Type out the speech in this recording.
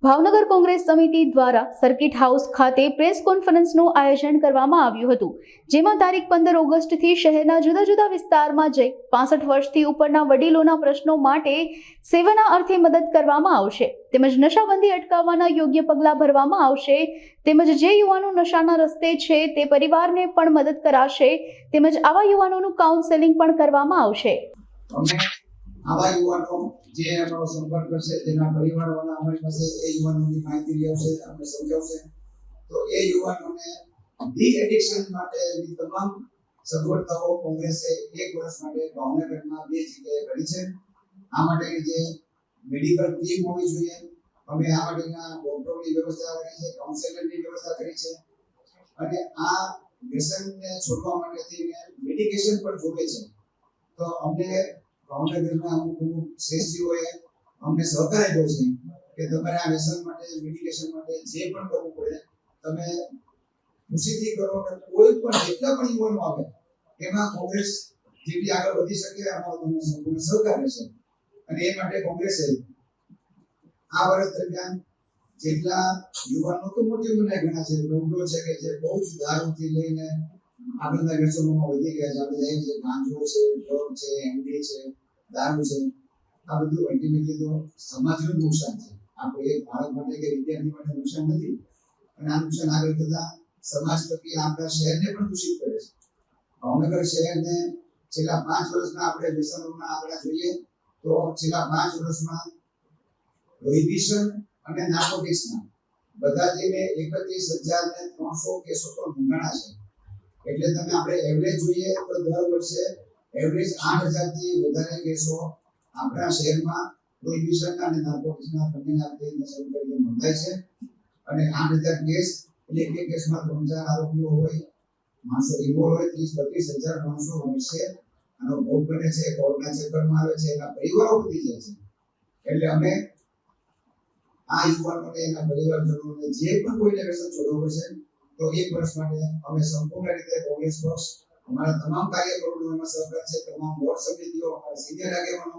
ભાવનગર કોંગ્રેસ સમિતિ દ્વારા circuit house ખાતે પ્રેસ કોન્ફરન્સનું આયોજન કરવામાં આવ્યું હતું, જેમાં તારીખ 15 ઓગસ્ટથી શહેરના જુદા જુદા વિસ્તારમાં જઈ 65 વર્ષથી ઉપરના વડીલોના પ્રશ્નો માટે સેવાના અર્થે મદદ કરવામાં આવશે, તેમજ નશાબંધી અટકાવવાના યોગ્ય પગલાં ભરવામાં આવશે, તેમજ જે યુવાનો નશાના રસ્તે છે તે પરિવારને પણ મદદ કરાશે, તેમજ આવા યુવાનોનું કાઉન્સેલિંગ પણ કરવામાં આવશે। આવા યુવાનો જે અમારો સંપર્ક કરશે તેના પરિવારવાળા અમારી પાસે એ યુવાનોની માહિતી લેશે, અમને સમજાવશે, તો એ યુવાનોને ડી એડિક્શન માટેની તમામ સગવડતાઓ કોંગ્રેસે 1 વર્ષ માટે ભાવનગરમાં 2 જગ્યાએ કરી છે। આ માટેની જે મેડિકલ ટીમ હોવી જોઈએ, અમે આ માટેના ડોક્ટરોની વ્યવસ્થા કરી છે, કાઉન્સેલરની વ્યવસ્થા કરી છે, અને આ વ્યસનને છોડવા માટેથી મેડિકેશન પણ જોવે છે। તો અમને ભાવનગરના અમુક શ્રેષ્ઠીઓએ અમને સહકાર આપ્યો છે કે તમારે આ વ્યસન માટે મેડિકેશન માટે જે પણ કરવું પડે તમે ખુશીથી કરો, અને કોઈ પણ જેટલા પણ યુવાનો આવે એમાં કોંગ્રેસ જેટલી આગળ વધી શકે અમારો તમને સંપૂર્ણ સહકાર રહેશે। અને એ માટે કોંગ્રેસે આ વર્ષ દરમિયાન જેટલા યુવાનો તો મોટી ઉંમરના ઘણા છે, પ્રૌઢો છે કે જે બહુ જ દારૂથી લઈને આગળના વ્યસનોમાં વધી ગયા છે, આપણે જઈએ છીએ ગાંજો છે, ડ્રગ છે, એમડી છે, દારૂ છે, આ બધું અલ્ટિમેટલી તો સમાજનું નુકસાન છે। આપણે એક ભારત માટે કે વિદ્યાર્થી માટે નુકસાન નથી, અને આ નુકસાન આગળ થતા સમાજ પ્રત્યે આપણા શહેરને પણ દૂષિત કરે છે। ભાવનગર શહેરને છેલ્લા 5 વર્ષના આપણે વ્યસનોના આંકડા જોઈએ તો છેલ્લા 5 વર્ષમાં પ્રોહિબિશન અને નાર્કોટિક્સના બધા જઈને 31,300 કેસો તો નોંધાણા છે। એટલે તમે આપણે એવરેજ જોઈએ તો દર વર્ષે એવરેજ 8,000 થી વધારે કેસો આપણા શહેરમાં પ્રોહિબિશન અને નાર્કોટિક્સના બંનેના નશા તરીકે નોંધાય છે। અને 8,000 કેસ એટલે કે કેસમાં 3,000 આરોપીઓ હોય, માણસો ઇન્વોલ્વ હોય, 30-32,000 માણસો વર્ષે આનો ભોગ બને છે, કોર્ટના ચક્કરમાં આવે છે, એના પરિવારો વધી જાય છે। એટલે અમે આ યુવાનોને એના પરિવારજનોને જે પણ કોઈને વ્યસન છોડવું પડશે તો 1 વર્ષ માટે અમે સંપૂર્ણ રીતે કોંગ્રેસ પક્ષ અમારા તમામ કાર્યકરોનો એમાં સહકાર છે, તમામ વોર્ડ સમિતિઓ, અમારા સિનિયર આગેવાનો